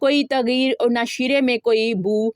کوئی تغیر اور نہ شیرے میں کوئی بو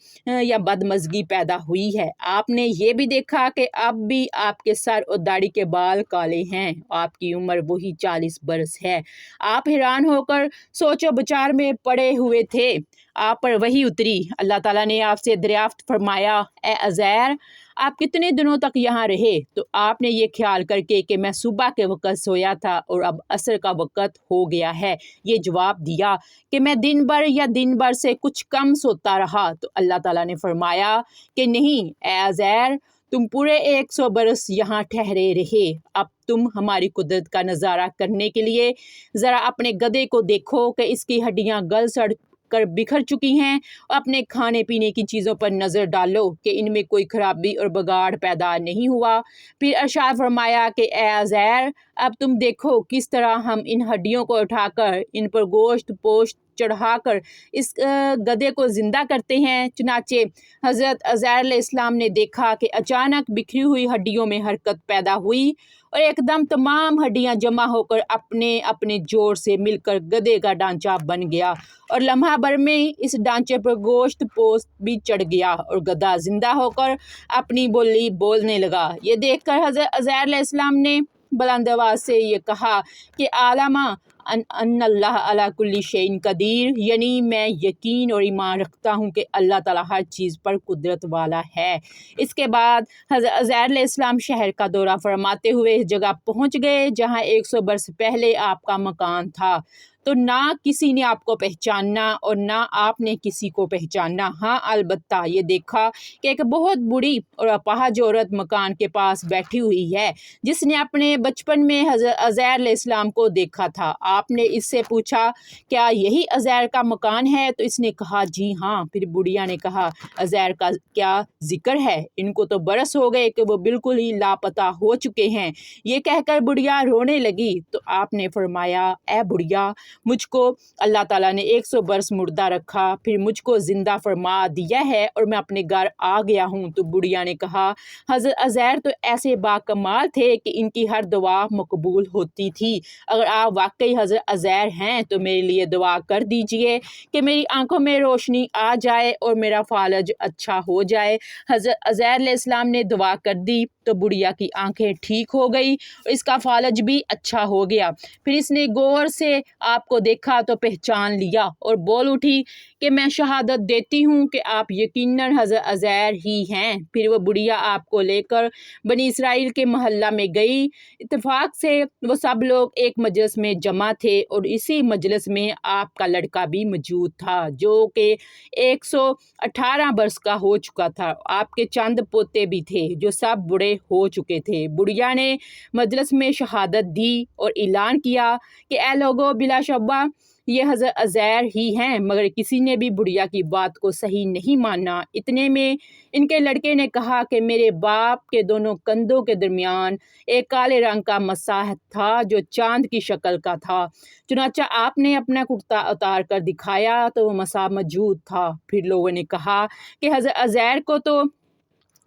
یا بدمزگی پیدا ہوئی ہے۔ آپ نے یہ بھی دیکھا کہ اب بھی آپ کے سر اور داڑھی کے بال کالے ہیں، آپ کی عمر وہی 40 برس ہے۔ آپ حیران ہو کر سوچ و بچار میں پڑے ہوئے تھے، آپ پر وہی اتری۔ اللہ تعالیٰ نے آپ سے دریافت فرمایا، اے عزیر، آپ کتنے دنوں تک یہاں رہے؟ تو آپ نے یہ خیال کر کے کہ میں صبح کے وقت سویا تھا اور اب عصر کا وقت ہو گیا ہے، یہ جواب دیا کہ میں دن بھر یا دن بھر سے کچھ کم سوتا رہا۔ تو اللہ تعالیٰ نے فرمایا کہ نہیں اے عزیر، تم پورے 100 برس یہاں ٹھہرے رہے۔ اب تم ہماری قدرت کا نظارہ کرنے کے لیے ذرا اپنے گدھے کو دیکھو کہ اس کی ہڈیاں گل سڑ کر بکھر چکی ہیں، اور اپنے کھانے پینے کی چیزوں پر نظر ڈالو کہ ان میں کوئی خرابی اور بگاڑ پیدا نہیں ہوا۔ پھر ارشاد فرمایا کہ اے عزیر، اب تم دیکھو کس طرح ہم ان ہڈیوں کو اٹھا کر ان پر گوشت پوشت چڑھا کر اس گدھے کو زندہ کرتے ہیں۔ چنانچہ حضرت عزیر علیہ السلام نے دیکھا کہ اچانک بکھری ہوئی ہڈیوں میں حرکت پیدا ہوئی اور ایک دم تمام ہڈیاں جمع ہو کر اپنے اپنے جوڑ سے مل کر گدھے کا ڈھانچہ بن گیا، اور لمحہ بھر میں اس ڈھانچے پر گوشت پوست بھی چڑھ گیا اور گدھا زندہ ہو کر اپنی بولی بولنے لگا۔ یہ دیکھ کر حضرت عزیر علیہ السلام نے بلند آواز سے یہ کہا کہ عالمہ ان اللہ علی کل شیء قدیر، یعنی میں یقین اور ایمان رکھتا ہوں کہ اللہ تعالیٰ ہر چیز پر قدرت والا ہے۔ اس کے بعد حضرت عزیر علیہ السلام شہر کا دورہ فرماتے ہوئے اس جگہ پہنچ گئے جہاں 100 برس پہلے آپ کا مکان تھا۔ تو نہ کسی نے آپ کو پہچانا اور نہ آپ نے کسی کو پہچانا۔ ہاں البتہ یہ دیکھا کہ ایک بہت بوڑھی اور اپاہج عورت مکان کے پاس بیٹھی ہوئی ہے جس نے اپنے بچپن میں حضرت عزیر علیہ السلام کو دیکھا تھا۔ آپ نے اس سے پوچھا کیا یہی عزیر کا مکان ہے؟ تو اس نے کہا جی ہاں۔ پھر بڑھیا نے کہا عزیر کا کیا ذکر ہے، ان کو تو برس ہو گئے کہ وہ بالکل ہی لاپتہ ہو چکے ہیں۔ یہ کہہ کر بڑھیا رونے لگی تو آپ نے فرمایا اے بڑھیا، مجھ کو اللہ تعالیٰ نے 100 برس مردہ رکھا، پھر مجھ کو زندہ فرما دیا ہے اور میں اپنے گھر آ گیا ہوں۔ تو بڑھیا نے کہا حضرت عزیر تو ایسے باکمال تھے کہ ان کی ہر دعا مقبول ہوتی تھی۔ اگر آپ واقعی حضرت عزیر ہیں تو میرے لیے دعا کر دیجئے کہ میری آنکھوں میں روشنی آ جائے اور میرا فالج اچھا ہو جائے۔ حضرت عزیر علیہ السلام نے دعا کر دی تو بڑھیا کی آنکھیں ٹھیک ہو گئی اور اس کا فالج بھی اچھا ہو گیا۔ پھر اس نے غور سے آپ کو دیکھا تو پہچان لیا اور بول اٹھی کہ میں شہادت دیتی ہوں کہ آپ یقیناً حضرت عزیر ہی ہیں۔ پھر وہ بڑھیا آپ کو لے کر بنی اسرائیل کے محلہ میں گئی۔ اتفاق سے وہ سب لوگ ایک مجلس میں جمع تھے اور اسی مجلس میں آپ کا لڑکا بھی موجود تھا جو کہ 118 برس کا ہو چکا تھا۔ آپ کے چند پوتے بھی تھے جو سب بوڑھے ہو چکے تھے۔ بڑھیا نے مجلس میں شہادت دی اور اعلان کیا کہ اے لوگو، بلا شبہ یہ حضرت عزیر ہی ہیں، مگر کسی نے بھی بڑھیا کی بات کو صحیح نہیں مانا۔ اتنے میں ان کے لڑکے نے کہا کہ میرے باپ کے دونوں کندھوں کے درمیان ایک کالے رنگ کا مسح تھا جو چاند کی شکل کا تھا۔ چنانچہ آپ نے اپنا کرتا اتار کر دکھایا تو وہ مسح موجود تھا۔ پھر لوگوں نے کہا کہ حضرت عزیر کو تو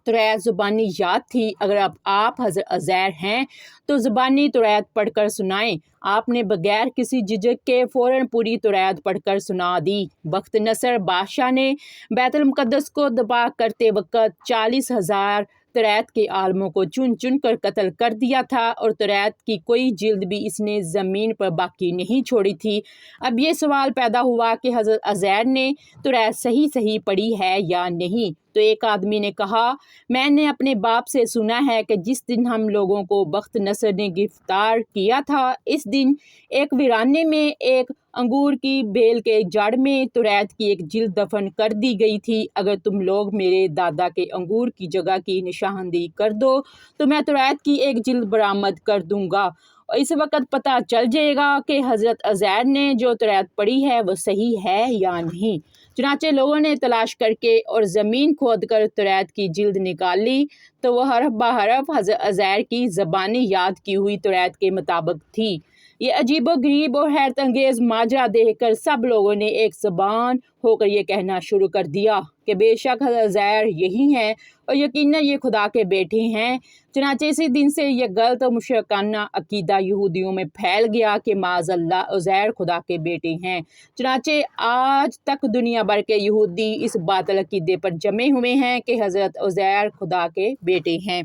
توریت زبانی یاد تھی، اگر اب آپ حضرت عزیر ہیں تو زبانی توریت پڑھ کر سنائیں۔ آپ نے بغیر کسی جھجک کے فوراً پوری توریت پڑھ کر سنا دی۔ بخت نصر بادشاہ نے بیت المقدس کو تباہ کرتے وقت 40,000 توریت کے عالموں کو چن چن کر قتل کر دیا تھا اور توریت کی کوئی جلد بھی اس نے زمین پر باقی نہیں چھوڑی تھی۔ اب یہ سوال پیدا ہوا کہ حضرت عزیر نے توریت صحیح پڑھی ہے یا نہیں؟ تو ایک آدمی نے کہا میں نے اپنے باپ سے سنا ہے کہ جس دن ہم لوگوں کو بخت نصر نے گرفتار کیا تھا اس دن ایک ویرانے میں ایک انگور کی بیل کے جڑ میں توریت کی ایک جلد دفن کر دی گئی تھی۔ اگر تم لوگ میرے دادا کے انگور کی جگہ کی نشاندہی کر دو تو میں توریت کی ایک جلد برآمد کر دوں گا اور اس وقت پتہ چل جائے گا کہ حضرت عزیر نے جو توریت پڑھی ہے وہ صحیح ہے یا نہیں۔ چنانچہ لوگوں نے تلاش کر کے اور زمین کھود کر توریت کی جلد نکال لی تو وہ حرف بہ حرف حضرت عزیر کی زبانی یاد کی ہوئی توریت کے مطابق تھی۔ یہ عجیب و غریب اور حیرت انگیز ماجرا دیکھ کر سب لوگوں نے ایک زبان ہو کر یہ کہنا شروع کر دیا کہ بے شک حضرت عزیر یہی ہیں اور یقیناً یہ خدا کے بیٹے ہیں۔ چنانچہ اسی دن سے یہ غلط اور مشرکانہ عقیدہ یہودیوں میں پھیل گیا کہ معاذ اللہ عزیر خدا کے بیٹے ہیں۔ چنانچہ آج تک دنیا بھر کے یہودی اس باطل عقیدے پر جمے ہوئے ہیں کہ حضرت عزیر خدا کے بیٹے ہیں۔